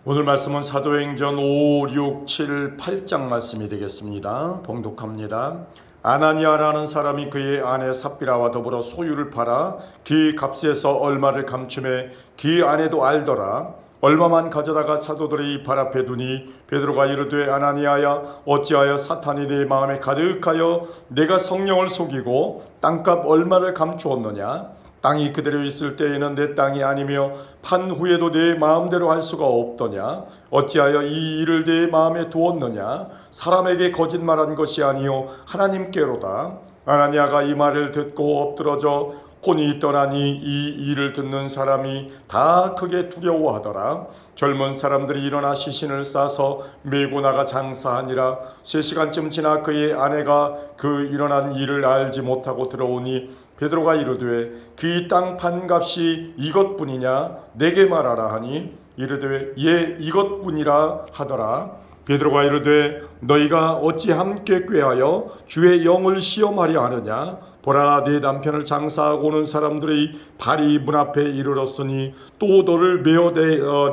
오늘 말씀은 사도행전 5, 6, 7, 8장 말씀이 되겠습니다. 봉독합니다. 아나니아라는 사람이 그의 아내 삽비라와 더불어 소유를 팔아 그 값에서 얼마를 감춤해 그 아내도 알더라. 얼마만 가져다가 사도들의 발 앞에 두니 베드로가 이르되 아나니아야 어찌하여 사탄이 내 마음에 가득하여 내가 성령을 속이고 땅값 얼마를 감추었느냐. 땅이 그대로 있을 때에는 내 땅이 아니며 판 후에도 내 마음대로 할 수가 없더냐. 어찌하여 이 일을 내 마음에 두었느냐. 사람에게 거짓말한 것이 아니요 하나님께로다. 아나니아가 이 말을 듣고 엎드러져 혼이 떠나니 이 일을 듣는 사람이 다 크게 두려워하더라. 젊은 사람들이 일어나 시신을 싸서 메고 나가 장사하니라. 3시간쯤 지나 그의 아내가 그 일어난 일을 알지 못하고 들어오니 베드로가 이르되 그 땅 판값이 이것뿐이냐 내게 말하라 하니 이르되 예 이것뿐이라 하더라. 베드로가 이르되 너희가 어찌 함께 꾀하여 주의 영을 시험하려 하느냐. 보라 네 남편을 장사하고 오는 사람들의 발이 문 앞에 이르렀으니 또 너를 메어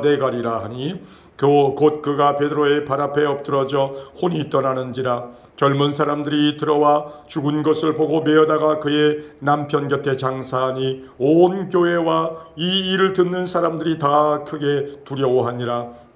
내가리라 하니 곧 그가 베드로의 발 앞에 엎드러져 혼이 떠나는지라. 젊은 사람들이 들어와 죽은 것을 보고 메어다가 그의 남편 곁에 장사하니 온 교회와 이 일을 듣는 사람들이 다 크게 두려워하니라.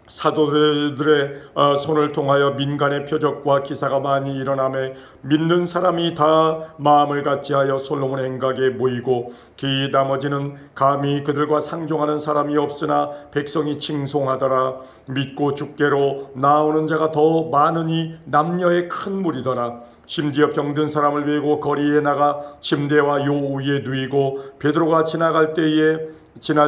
사도들의 손을 통하여 민간의 표적과 기사가 많이 일어나매 믿는 사람이 다 마음을 같이하여 솔로몬 행각에 모이고 그 나머지는 감히 그들과 상종하는 사람이 없으나 백성이 칭송하더라. 믿고 주께로 나오는 자가 더 많으니 남녀의 큰 무리더라. 심지어 병든 사람을 메고 거리에 나가 침대와 요 위에 누이고 베드로가 지날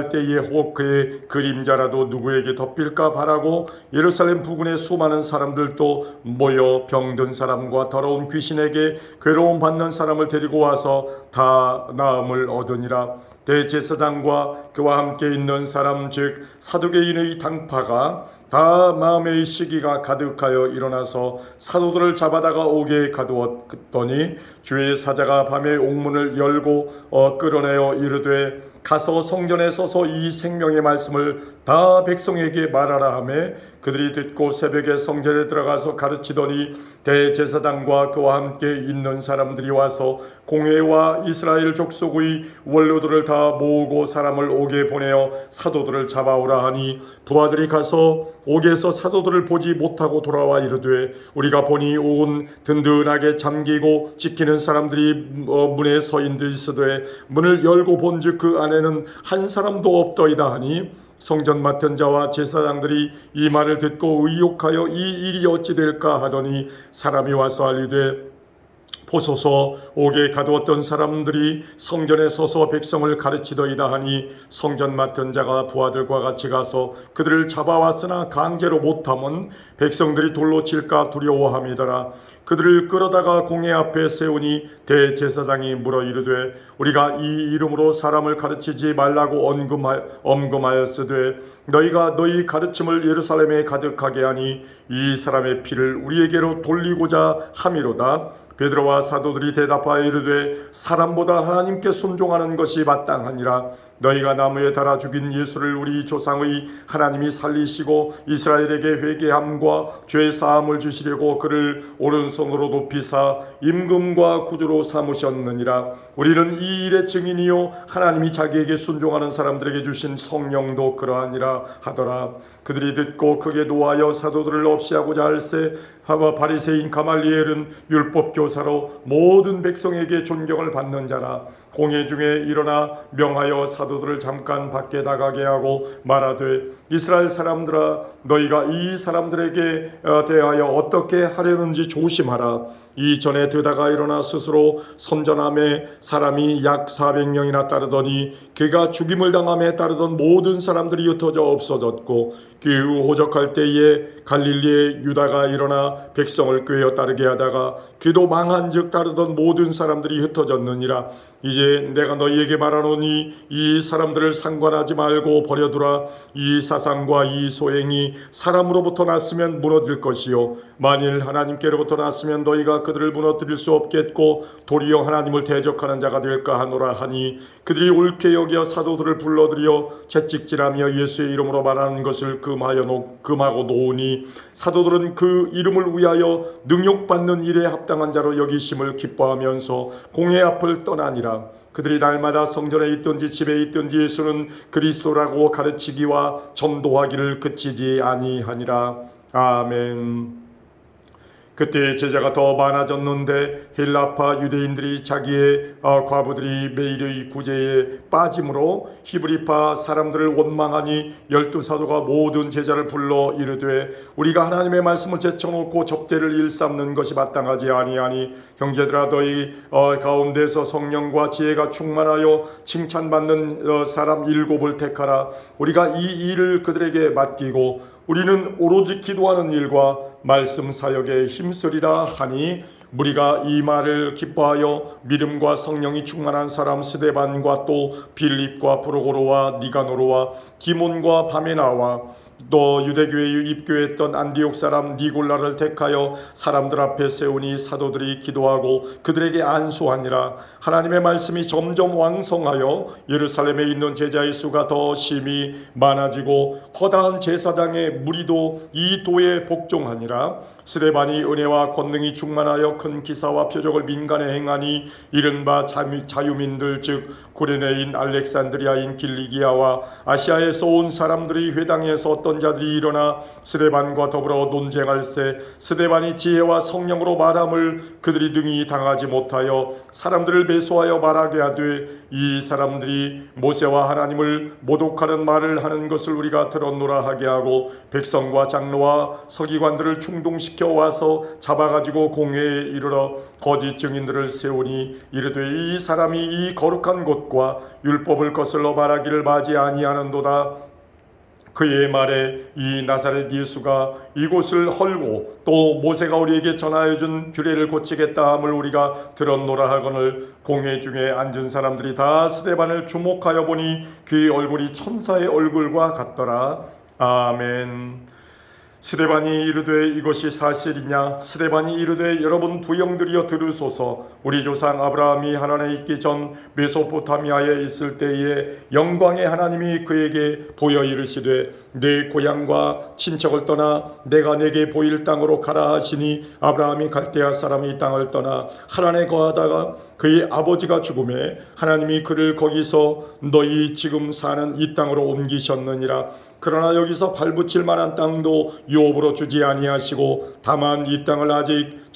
때에 혹 그의 그림자라도 누구에게 덮일까 바라고 예루살렘 부근의 수많은 사람들도 모여 병든 사람과 더러운 귀신에게 괴로움 받는 사람을 데리고 와서 다 나음을 얻으니라. 대제사장과 그와 함께 있는 사람 즉 사두개인의 당파가 다 마음의 시기가 가득하여 일어나서 사도들을 잡아다가 옥에 가두었더니 주의 사자가 밤에 옥문을 열고 끌어내어 이르되 가서 성전에 서서 이 생명의 말씀을 다 백성에게 말하라 하매 그들이 듣고 새벽에 성전에 들어가서 가르치더니 대제사장과 그와 함께 있는 사람들이 와서 공회와 이스라엘 족속의 원로들을 다 모으고 사람을 옥에 보내어 사도들을 잡아오라 하니 부하들이 가서 옥에서 사도들을 보지 못하고 돌아와 이르되 우리가 보니 옥은 든든하게 잠기고 지키는 사람들이 문에 서인들이서되 문을 열고 본즉 그 안에는 한 사람도 없더이다 하니 성전 맡은 자와 제사장들이 이 말을 듣고 의혹하여 이 일이 어찌 될까 하더니 사람이 와서 알리되 보소서 옥에 가두었던 사람들이 성전에 서서 백성을 가르치더이다 하니 성전 맡은 자가 부하들과 같이 가서 그들을 잡아왔으나 강제로 못함은 백성들이 돌로 칠까 두려워함이더라. 그들을 끌어다가 공회 앞에 세우니 대제사장이 물어 이르되 우리가 이 이름으로 사람을 가르치지 말라고 엄금하였으되 너희가 너희 가르침을 예루살렘에 가득하게 하니 이 사람의 피를 우리에게로 돌리고자 함이로다. 베드로와 사도들이 대답하여 이르되 사람보다 하나님께 순종하는 것이 마땅하니라. 너희가 나무에 달아 죽인 예수를 우리 조상의 하나님이 살리시고 이스라엘에게 회개함과 죄 사함을 주시려고 그를 오른손으로 높이사 임금과 구주로 삼으셨느니라. 우리는 이 일의 증인이요 하나님이 자기에게 순종하는 사람들에게 주신 성령도 그러하니라 하더라. 그들이 듣고 크게 노하여 사도들을 없이하고자 할세 바리새인 가말리엘은 율법교사로 모든 백성에게 존경을 받는 자라. 공회 중에 일어나 명하여 사도들을 잠깐 밖에 나가게 하고 말하되 이스라엘 사람들아 너희가 이 사람들에게 대하여 어떻게 하려는지 조심하라. 이전에 드다가 일어나 스스로 선전함에 사람이 약 400명이나 따르더니 그가 죽임을 당함에 따르던 모든 사람들이 흩어져 없어졌고 그 이후 호적할 때에 갈릴리의 유다가 일어나 백성을 꾀어 따르게 하다가 그도 망한즉 따르던 모든 사람들이 흩어졌느니라. 이제 내가 너희에게 말하노니 이 사람들을 상관하지 말고 버려두라. 이 사상과 이 소행이 사람으로부터 났으면 무너질 것이요 만일 하나님께로부터 났으면 너희가 그들을 무너뜨릴 수 없겠고 도리어 하나님을 대적하는 자가 될까 하노라 하니 그들이 옳게 여겨 사도들을 불러들여 채찍질하며 예수의 이름으로 말하는 것을 금하고 놓으니 사도들은 그 이름을 위하여 능욕받는 일에 합당한 자로 여기심을 기뻐하면서 공회 앞을 떠나니라. 그들이 날마다 성전에 있든지 집에 있든지 예수는 그리스도라고 가르치기와 전도하기를 그치지 아니하니라. 아멘. 그때 제자가 더 많아졌는데 헬라파 유대인들이 자기의 과부들이 매일의 구제에 빠짐으로 히브리파 사람들을 원망하니 12사도가 모든 제자를 불러 이르되 우리가 하나님의 말씀을 제쳐놓고 접대를 일삼는 것이 마땅하지 아니하니 형제들아 너희 가운데서 성령과 지혜가 충만하여 칭찬받는 사람 7을 택하라. 우리가 이 일을 그들에게 맡기고 우리는 오로지 기도하는 일과 말씀 사역에 힘쓰리라 하니 무리가 이 말을 기뻐하여 믿음과 성령이 충만한 사람 스데반과 또 빌립과 프로고로와 니가노로와 디몬과 바메나와 또 유대교회에 입교했던 안디옥 사람 니골라를 택하여 사람들 앞에 세우니 사도들이 기도하고 그들에게 안수하니라. 하나님의 말씀이 점점 왕성하여 예루살렘에 있는 제자의 수가 더 심히 많아지고 허다한 제사장의 무리도 이 도에 복종하니라. 스데반이 은혜와 권능이 충만하여 큰 기사와 표적을 민간에 행하니 이른바 자유민들 즉 구레네인 알렉산드리아인 길리기아와 아시아에서 온 사람들이 회당에서 어떤 자들이 일어나 스데반과 더불어 논쟁할세 스데반이 지혜와 성령으로 말함을 그들이 등이 당하지 못하여 사람들을 매수하여 말하게 하되 이 사람들이 모세와 하나님을 모독하는 말을 하는 것을 우리가 들었노라 하게 하고 백성과 장로와 서기관들을 충동시켜 와서 잡아가지고 공회에 이르러 거짓 증인들을 세우니 이르되 이 사람이 이 거룩한 곳과 율법을 거슬러 말하기를 마지 아니하는도다. 그의 말에 이 나사렛 예수가 이곳을 헐고 또 모세가 우리에게 전하여 준 규례를 고치겠다 함을 우리가 들었노라 하거늘 공회 중에 앉은 사람들이 다 스데반을 주목하여 보니 그의 얼굴이 천사의 얼굴과 같더라. 아멘. 스데반이 이르되 이것이 사실이냐? 스데반이 이르되 여러분 부형들이여 들으소서. 우리 조상 아브라함이 하란에 있기 전 메소포타미아에 있을 때에 영광의 하나님이 그에게 보여 이르시되 내 고향과 친척을 떠나 내가 내게 보일 땅으로 가라 하시니 아브라함이 갈대아 사람이 이 땅을 떠나 하란에 거하다가 그의 아버지가 죽음에 하나님이 그를 거기서 너희 지금 사는 이 땅으로 옮기셨느니라. 그러나 여기서 발붙일 만한 땅도 유업으로 주지 아니하시고 다만 이 땅을 아직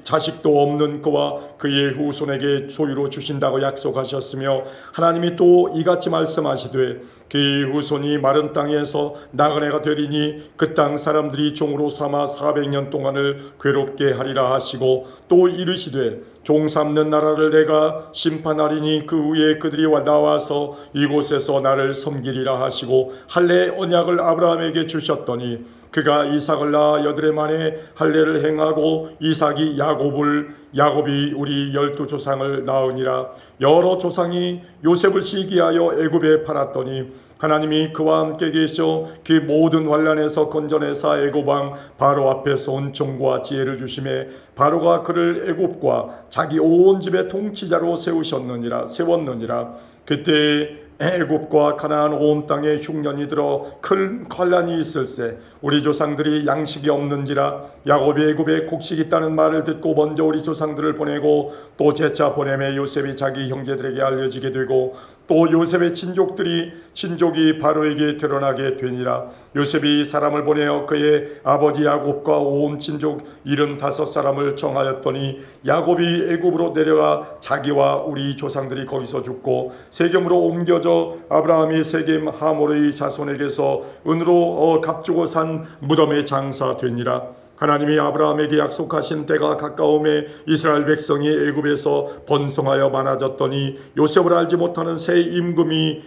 자식도 없는 그와 그의 후손에게 소유로 주신다고 약속하셨으며 하나님이 또 이같이 말씀하시되 그의 후손이 마른 땅에서 나그네가 되리니 그 땅 사람들이 종으로 삼아 400년 동안을 괴롭게 하리라 하시고 또 이르시되 종 삼는 나라를 내가 심판하리니 그 후에 그들이 나와서 이곳에서 나를 섬기리라 하시고 할례 언약을 아브라함에게 주셨더니 그가 이삭을 낳아 여드레 만에 할례를 행하고 이삭이 야곱이 우리 12조상을 낳으니라. 여러 조상이 요셉을 시기하여 애굽에 팔았더니 하나님이 그와 함께 계셔 그 모든 환난에서 건져내사 애굽 왕 바로 앞에서 은총과 지혜를 주심에 바로가 그를 애굽과 자기 온 집의 통치자로 세웠느니라. 그때 애굽과 가나안 온 땅에 흉년이 들어 큰 환난이 있을세 우리 조상들이 양식이 없는지라 야곱이 애굽에 곡식이 있다는 말을 듣고 먼저 우리 조상들을 보내고 또 재차 보내매 요셉이 자기 형제들에게 알려지게 되고 또 요셉의 친족이 바로에게 드러나게 되니라. 요셉이 사람을 보내어 그의 아버지 야곱과 온 친족 75사람을 정하였더니 야곱이 애굽으로 내려가 자기와 우리 조상들이 거기서 죽고 세겜으로 옮겨져 아브라함이 세겜 하몰의 자손에게서 은으로 값주고 산 무덤에 장사되니라. 하나님이 아브라함에게 약속하신 때가 가까움에 이스라엘 백성이 애굽에서 번성하여 많아졌더니 요셉을 알지 못하는 새 임금이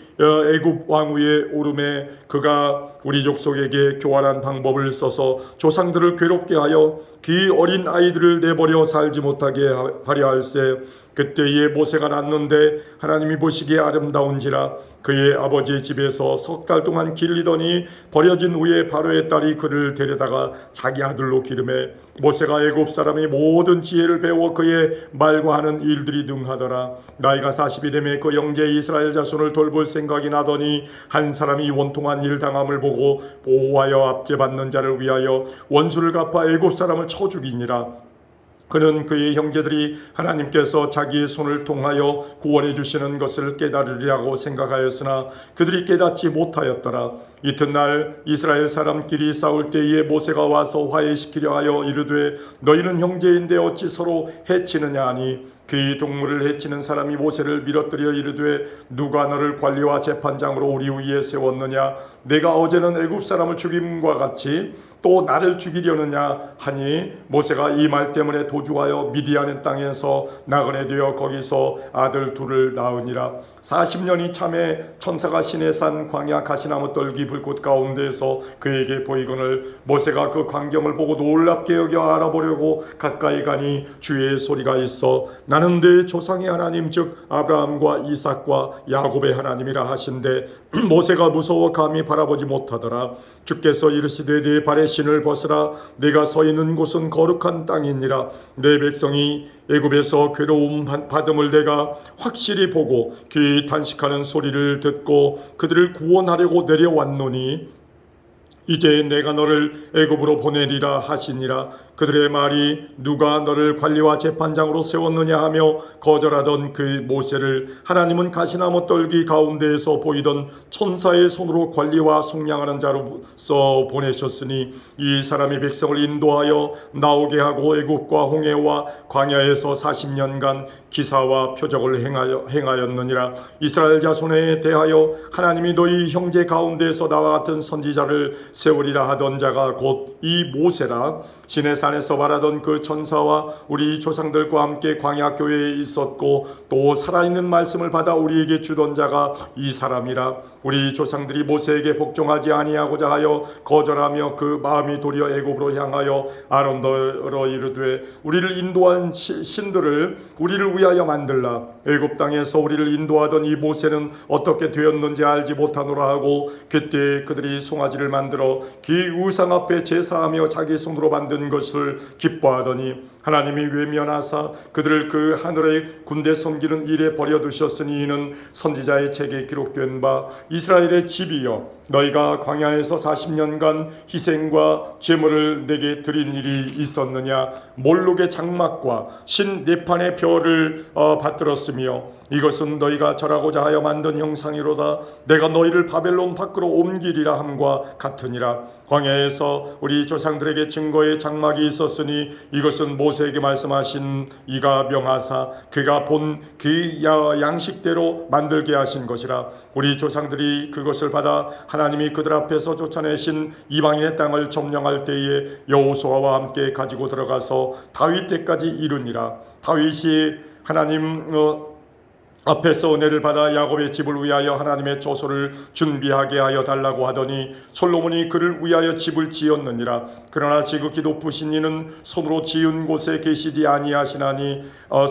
애굽 왕위에 오름에 그가 우리 족속에게 교활한 방법을 써서 조상들을 괴롭게 하여 그 어린 아이들을 내버려 살지 못하게 하려 할세 그때에 모세가 낳는데 하나님이 보시기에 아름다운지라 그의 아버지의 집에서 석 달 동안 길리더니 버려진 후에 바로의 딸이 그를 데려다가 자기 아들로 기르매 모세가 애굽 사람의 모든 지혜를 배워 그의 말과 하는 일들이 능하더라. 나이가 40이 되매 그 형제 이스라엘 자손을 돌볼 생각이 나더니 한 사람이 원통한 일 당함을 보고 보호하여 압제받는 자를 위하여 원수를 갚아 애굽 사람을 쳐 죽이니라. 그는 그의 형제들이 하나님께서 자기의 손을 통하여 구원해 주시는 것을 깨달으리라고 생각하였으나 그들이 깨닫지 못하였더라. 이튿날 이스라엘 사람끼리 싸울 때에 모세가 와서 화해시키려 하여 이르되 너희는 형제인데 어찌 서로 해치느냐 하니 그의 동물을 해치는 사람이 모세를 밀어뜨려 이르되 누가 너를 관리와 재판장으로 우리 위에 세웠느냐 내가 어제는 애굽 사람을 죽임과 같이 또 나를 죽이려느냐 하니 모세가 이 말 때문에 도주하여 미디안의 땅에서 나그네 되어 거기서 아들 둘을 낳으니라. 40년이 참에 천사가 시내산 광야 가시나무 떨기 불꽃 가운데에서 그에게 보이거늘 모세가 그 광경을 보고 놀랍게 여겨 알아보려고 가까이 가니 주의 소리가 있어 나는 내 조상의 하나님 즉 아브라함과 이삭과 야곱의 하나님이라 하신대 모세가 무서워 감히 바라보지 못하더라. 주께서 이르시되 네 발에 신을 벗으라 내가 서 있는 곳은 거룩한 땅이니라. 내 백성이 애굽에서 괴로움 받음을 내가 확실히 보고 귀 탄식하는 소리를 듣고 그들을 구원하려고 내려왔노니 이제 내가 너를 애굽으로 보내리라 하시니라. 그들의 말이 누가 너를 관리와 재판장으로 세웠느냐 하며 거절하던 그 모세를 하나님은 가시나무 떨기 가운데에서 보이던 천사의 손으로 관리와 속량하는 자로서 보내셨으니 이 사람이 백성을 인도하여 나오게 하고 애굽과 홍해와 광야에서 40년간 기사와 표적을 행하였느니라. 이스라엘 자손에 대하여 하나님이 너희 형제 가운데에서 나와 같은 선지자를 세우리라 하던 자가 곧 이 모세라. 시내산에서 말하던 그 천사와 우리 조상들과 함께 광야 교회에 있었고 또 살아있는 말씀을 받아 우리에게 주던 자가 이 사람이라. 우리 조상들이 모세에게 복종하지 아니하고자 하여 거절하며 그 마음이 도리어 애굽으로 향하여 아론더러 이르되 우리를 인도한 신들을 우리를 위하여 만들라. 애굽 땅에서 우리를 인도하던 이 모세는 어떻게 되었는지 알지 못하노라 하고 그때 그들이 송아지를 만들어 기 우상 앞에 제사하며 자기 손으로 만든 것을 기뻐하더니 하나님이 외면하사 그들을 그 하늘의 군대 섬기는 일에 버려두셨으니 이는 선지자의 책에 기록된 바 이스라엘의 집이여 너희가 광야에서 40년간 희생과 제물을 내게 드린 일이 있었느냐. 몰록의 장막과 신 네판의 별을 받들었으며 이것은 너희가 절하고자 하여 만든 형상이로다. 내가 너희를 바벨론 밖으로 옮기리라 함과 같으니라. 광야에서 우리 조상들에게 증거의 장막이 있었으니 이것은 모세에게 말씀하신 이가 명하사 그가 본 그 양식대로 만들게 하신 것이라. 우리 조상들이 그것을 받아 하나님이 그들 앞에서 쫓아내신 이방인의 땅을 점령할 때에 여호수아와 함께 가지고 들어가서 다윗 때까지 이르니라. 다윗이 하나님 앞에서 은혜를 받아 야곱의 집을 위하여 하나님의 조소를 준비하게 하여 달라고 하더니 솔로몬이 그를 위하여 집을 지었느니라. 그러나 지극히 높으신 이는 손으로 지은 곳에 계시지 아니하시나니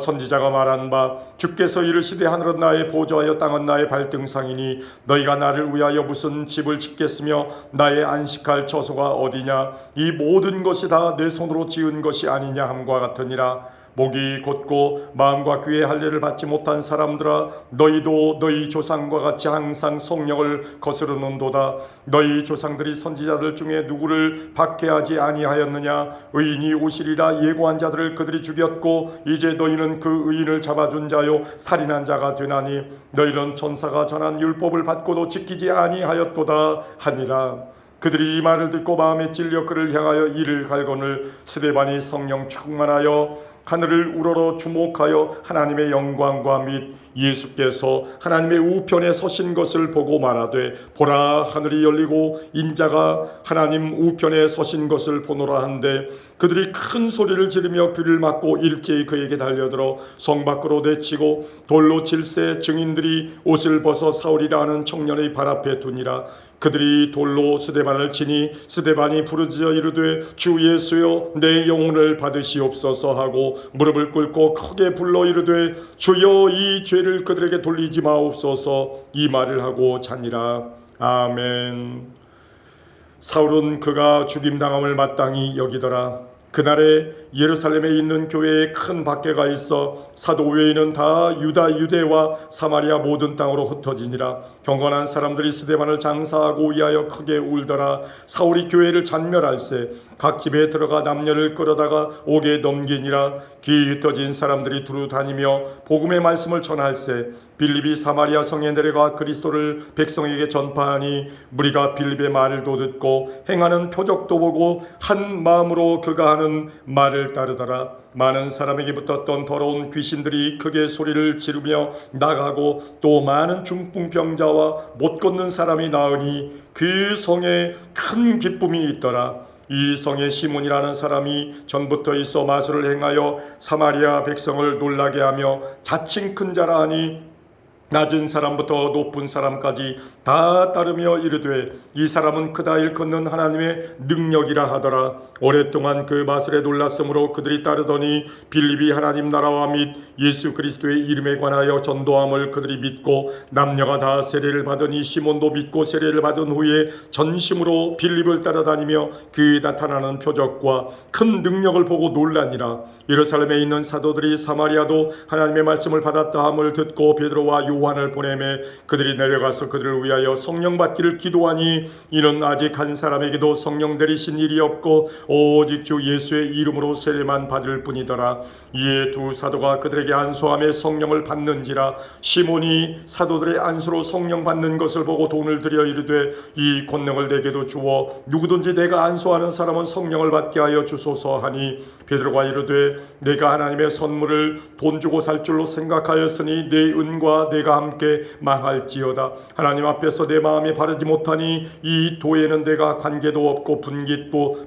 선지자가 말한 바 주께서 이르시되 하늘은 나의 보좌여 땅은 나의 발등상이니 너희가 나를 위하여 무슨 집을 짓겠으며 나의 안식할 처소가 어디냐. 이 모든 것이 다 내 손으로 지은 것이 아니냐 함과 같으니라. 목이 곧고 마음과 귀의 할례를 받지 못한 사람들아 너희도 너희 조상과 같이 항상 성령을 거스르는도다. 너희 조상들이 선지자들 중에 누구를 박해하지 아니하였느냐. 의인이 오시리라 예고한 자들을 그들이 죽였고 이제 너희는 그 의인을 잡아준 자요 살인한 자가 되나니 너희는 천사가 전한 율법을 받고도 지키지 아니하였도다 하니라. 그들이 이 말을 듣고 마음에 찔려 그를 향하여 이를 갈거늘 스데반이 성령 충만하여 하늘을 우러러 주목하여 하나님의 영광과 및 예수께서 하나님의 우편에 서신 것을 보고 말하되 보라 하늘이 열리고 인자가 하나님 우편에 서신 것을 보노라 한데 그들이 큰 소리를 지르며 귀를 막고 일제히 그에게 달려들어 성 밖으로 내치고 돌로 칠세 증인들이 옷을 벗어 사울이라 하는 청년의 발 앞에 두니라. 그들이 돌로 스데반을 치니 스데반이 부르짖어 이르되 주 예수여 내 영혼을 받으시옵소서 하고 무릎을 꿇고 크게 불러 이르되 주여 이 죄를 그들에게 돌리지 마옵소서 이 말을 하고 자니라. 아멘. 사울은 그가 죽임당함을 마땅히 여기더라. 그날에 예루살렘에 있는 교회에 큰 박해가 있어 사도 외에는 다 유다 유대와 사마리아 모든 땅으로 흩어지니라. 경건한 사람들이 스데반을 장사하고 위하여 크게 울더라. 사울이 교회를 잔멸할세 각 집에 들어가 남녀를 끌어다가 옥에 넘기니라. 귀 흩어진 사람들이 두루 다니며 복음의 말씀을 전할세 빌립이 사마리아 성에 내려가 그리스도를 백성에게 전파하니 무리가 빌립의 말을 듣고 행하는 표적도 보고 한 마음으로 그가 하는 말을 따르더라. 많은 사람에게 붙었던 더러운 귀신들이 크게 소리를 지르며 나가고 또 많은 중풍병자와 못 걷는 사람이 나으니 그 성에 큰 기쁨이 있더라. 이 성에 시몬이라는 사람이 전부터 있어 마술을 행하여 사마리아 백성을 놀라게 하며 자칭 큰 자라 하니 낮은 사람부터 높은 사람까지 다 따르며 이르되 이 사람은 크다 일컫는 하나님의 능력이라 하더라. 오랫동안 그 마술에 놀랐으므로 그들이 따르더니 빌립이 하나님 나라와 및 예수 그리스도의 이름에 관하여 전도함을 그들이 믿고 남녀가 다 세례를 받으니 시몬도 믿고 세례를 받은 후에 전심으로 빌립을 따라다니며 그 나타나는 표적과 큰 능력을 보고 놀라니라. 예루살렘에 있는 사도들이 사마리아도 하나님의 말씀을 받았다 함을 듣고 베드로와 요한을 보내매 그들이 내려가서 그들을 위하여 성령 받기를 기도하니 이는 아직 한 사람에게도 성령 내리신 일이 없고 오직 주 예수의 이름으로 세례만 받을 뿐이더라. 이에 두 사도가 그들에게 안수하며 성령을 받는지라. 시몬이 사도들의 안수로 성령 받는 것을 보고 돈을 들여 이르되 이 권능을 내게도 주어 누구든지 내가 안수하는 사람은 성령을 받게 하여 주소서 하니 베드로가 이르되 내가 하나님의 선물을 돈 주고 살 줄로 생각하였으니 내 은과 내가 함께 망할지어다. 하나님 앞에서 내 마음이 바르지 못하니 이 도에는 내가 관계도 없고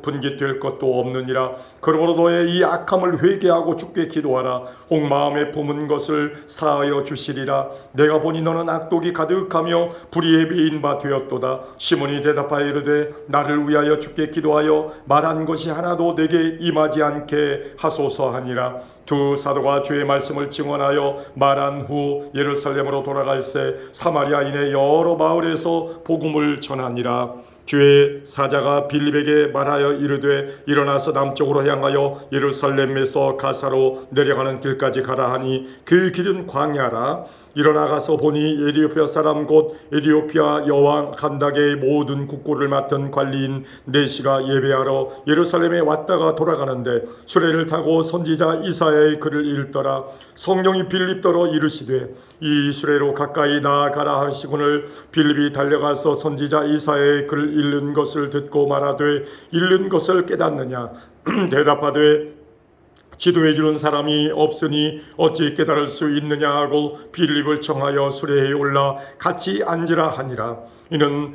분깃될 것도 없느니라. 그러므로 너의 이 악함을 회개하고 주께 기도하라. 혹 마음에 품은 것을 사하여 주시리라. 내가 보니 너는 악독이 가득하며 불의에 배인 바 되었도다. 시몬이 대답하여 이르되 나를 위하여 주께 기도하여 말한 것이 하나도 내게 임하지 않게 하소서 하니라. 두 사도가 주의 말씀을 증언하여 말한 후 예루살렘으로 돌아갈새 사마리아인의 여러 마을에서 복음을 전하니라. 주의 사자가 빌립에게 말하여 이르되 일어나서 남쪽으로 향하여 예루살렘에서 가사로 내려가는 길까지 가라 하니 그 길은 광야라. 일어나가서 보니 에티오피아 사람 곧 에티오피아 여왕 칸다게의 모든 국고를 맡은 관리인 네시가 예배하러 예루살렘에 왔다가 돌아가는데 수레를 타고 선지자 이사야의 글을 읽더라. 성령이 빌립더러 이르시되 이 수레로 가까이 나아가라 하시거늘 빌립이 달려가서 선지자 이사야의 글을 읽는 것을 듣고 말하되 읽는 것을 깨닫느냐. 대답하되 지도해 주는 사람이 없으니 어찌 깨달을 수 있느냐 하고 빌립을 청하여 수레에 올라 같이 앉으라 하니라. 이는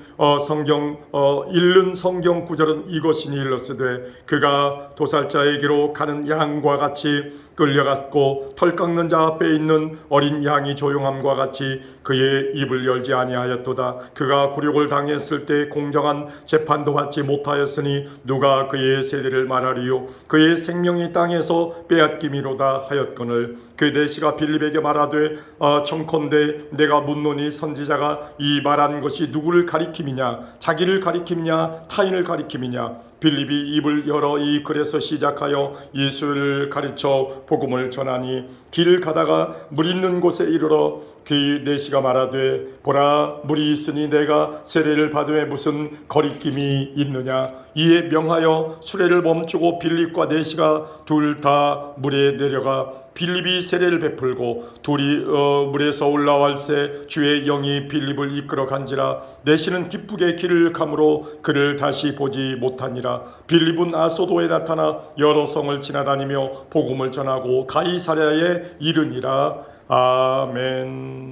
읽는 성경 구절은 이것이니 일렀으되 그가 도살자에게로 가는 양과 같이 끌려갔고 털 깎는 자 앞에 있는 어린 양이 조용함과 같이 그의 입을 열지 아니하였도다. 그가 굴욕을 당했을 때 공정한 재판도 받지 못하였으니 누가 그의 세대를 말하리요. 그의 생명이 땅에서 빼앗김이로다 하였거늘 그 내시가 빌립에게 말하되 청컨대 내가 묻노니 선지자가 이 말한 것이 누구를 가리킴이냐 자기를 가리킴이냐 타인을 가리킴이냐. 빌립이 입을 열어 이 글에서 시작하여 예수를 가르쳐 복음을 전하니 길을 가다가 물 있는 곳에 이르러 그 내시가 말하되 보라 물이 있으니 내가 세례를 받음에 무슨 거리낌이 있느냐. 이에 명하여 수레를 멈추고 빌립과 내시가 둘 다 물에 내려가 빌립이 세례를 베풀고 둘이 물에서 올라갈새 주의 영이 빌립을 이끌어 간지라. 내시는 기쁘게 길을 가므로 그를 다시 보지 못하니라. 빌립은 아소도에 나타나 여러 성을 지나다니며 복음을 전하고 가이사랴에 이르니라. 아멘.